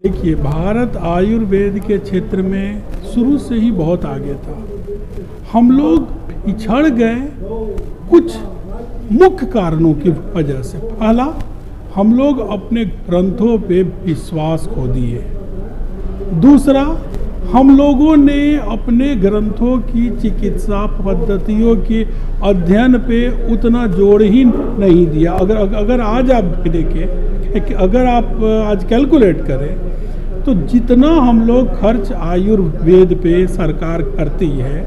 देखिए, भारत आयुर्वेद के क्षेत्र में शुरू से ही बहुत आगे था। हम लोग पिछड़ गए कुछ मुख्य कारणों की वजह से। पहला, हम लोग अपने ग्रंथों पे विश्वास खो दिए। दूसरा, हम लोगों ने अपने ग्रंथों की चिकित्सा पद्धतियों के अध्ययन पे उतना जोर ही नहीं दिया। अगर आज आप देखें, अगर आप आज कैलकुलेट करें तो जितना हम लोग खर्च आयुर्वेद पे सरकार करती है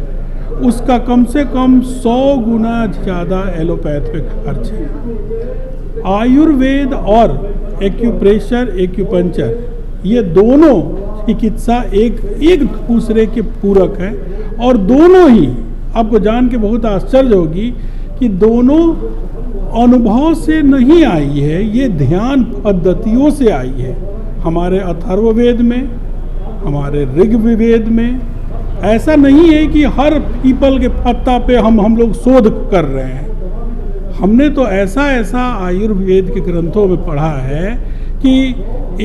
उसका कम से कम 100 गुना ज़्यादा एलोपैथ पे खर्च है। आयुर्वेद और एक्यूप्रेशर, एक्यूपंक्चर, ये दोनों चिकित्सा एक दूसरे के पूरक है और दोनों ही, आपको जान के बहुत आश्चर्य होगी कि दोनों अनुभव से नहीं आई है, ये ध्यान पद्धतियों से आई है। हमारे अथर्ववेद में, हमारे ऋग्वेद में ऐसा नहीं है कि हर पीपल के पत्ता पे हम लोग शोध कर रहे हैं। हमने तो ऐसा आयुर्वेद के ग्रंथों में पढ़ा है कि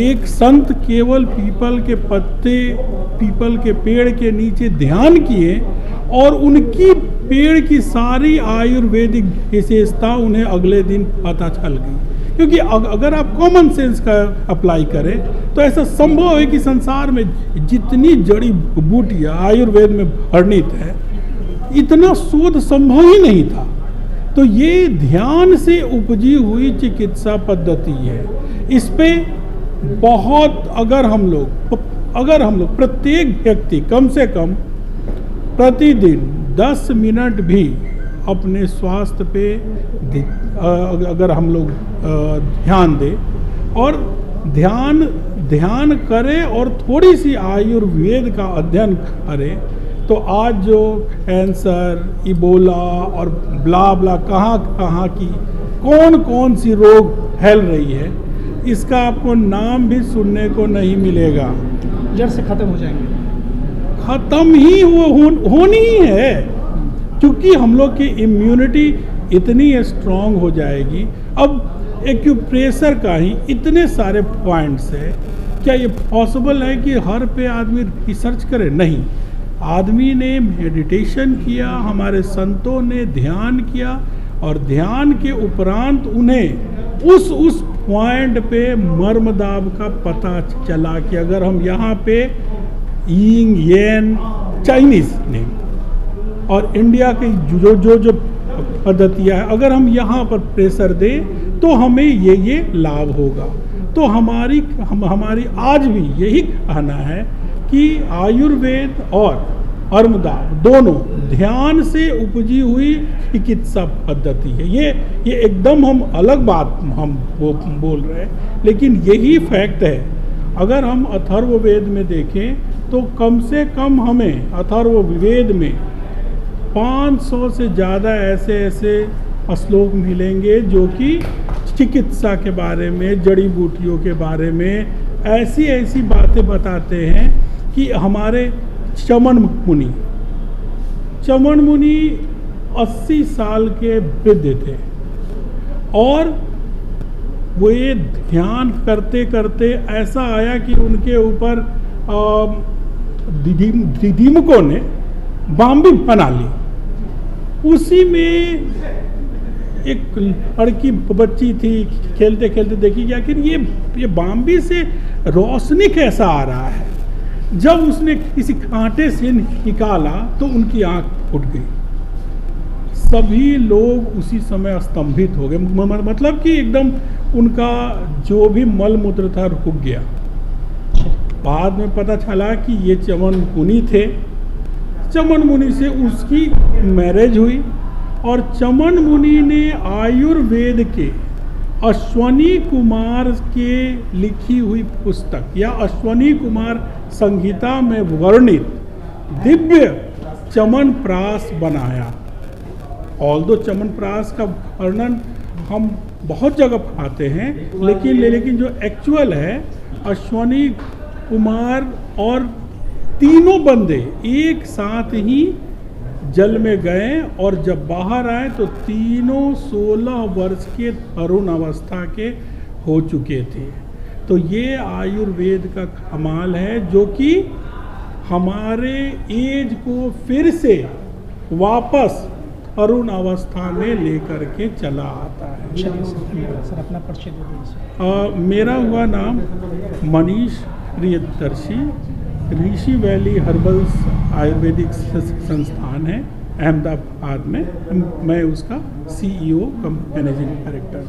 एक संत केवल पीपल के पत्ते, पीपल के पेड़ के नीचे ध्यान किए और उनकी पेड़ की सारी आयुर्वेदिक विशेषता उन्हें अगले दिन पता चल गई। क्योंकि अगर आप कॉमन सेंस का अप्लाई करें तो ऐसा संभव है कि संसार में जितनी जड़ी बूटियाँ आयुर्वेद में वर्णित है, इतना शोध संभव ही नहीं था। तो ये ध्यान से उपजी हुई चिकित्सा पद्धति है। इस पे बहुत, अगर हम लोग प्रत्येक व्यक्ति कम से कम प्रतिदिन 10 मिनट भी अपने स्वास्थ्य पे अगर हम लोग ध्यान दें और ध्यान करें और थोड़ी सी आयुर्वेद का अध्ययन करें तो आज जो कैंसर, इबोला और ब्ला कहाँ की कौन सी रोग फैल रही है, इसका आपको नाम भी सुनने को नहीं मिलेगा। जड़ से खत्म हो जाएंगे। खत्म ही होनी ही है, क्योंकि हम लोग की इम्यूनिटी इतनी स्ट्रांग हो जाएगी। अब एक्यूप्रेशर का ही इतने सारे पॉइंट्स है, क्या ये पॉसिबल है कि हर पे आदमी रिसर्च करे? नहीं, आदमी ने मेडिटेशन किया, हमारे संतों ने ध्यान किया और ध्यान के उपरांत उन्हें उस पॉइंट पे मर्मदाब का पता चला कि अगर हम यहाँ पे यिंग येन, चाइनीज ने और इंडिया की जो पद्धतियाँ है, अगर हम यहाँ पर प्रेशर दें तो हमें ये लाभ होगा। तो हमारी आज भी यही कहना है कि आयुर्वेद और अर्मदाव दोनों ध्यान से उपजी हुई चिकित्सा पद्धति है। ये एकदम हम अलग बात हम बोल रहे हैं, लेकिन यही फैक्ट है। अगर हम अथर्ववेद में देखें तो कम से कम हमें अथर्ववेद में 500 से ज़्यादा ऐसे श्लोक मिलेंगे जो कि चिकित्सा के बारे में, जड़ी बूटियों के बारे में ऐसी बातें बताते हैं कि हमारे चमन मुनि 80 साल के वृद्ध थे और वो ये ध्यान करते करते ऐसा आया कि उनके ऊपर दीमकों ने बाम्बी बना ली। उसी में एक लड़की बच्ची थी, खेलते खेलते देखी कि आखिर ये बाम्बी से रोशनी कैसा आ रहा है। जब उसने किसी कांटे से निकाला तो उनकी आंख फूट गई। सभी लोग उसी समय स्तंभित हो गए, मतलब कि एकदम उनका जो भी मल मूत्र था रुक गया। बाद में पता चला कि ये चमन मुनि थे। चमन मुनि से उसकी मैरिज हुई और चमन मुनि ने आयुर्वेद के अश्वनी कुमार के लिखी हुई पुस्तक या अश्वनी कुमार संहिता में वर्णित दिव्य चमनप्राश बनाया। ऑल्दो चमनप्राश का वर्णन हम बहुत जगह पाते हैं, लेकिन जो एक्चुअल है, अश्वनी कुमार और तीनों बंदे एक साथ ही जल में गए और जब बाहर आए तो तीनों 16 वर्ष के तरुण अवस्था के हो चुके थे। तो ये आयुर्वेद का कमाल है जो कि हमारे एज को फिर से वापस अरुण अवस्था में लेकर के चला आता है। चलिए सर, धन्यवाद सर, अपना परिचय दे दीजिए। मेरा हुआ नाम मनीष प्रियदर्शी, ऋषि वैली हर्बल्स आयुर्वेदिक संस्थान है अहमदाबाद में, मैं उसका CEO कम मैनेजिंग डायरेक्टर।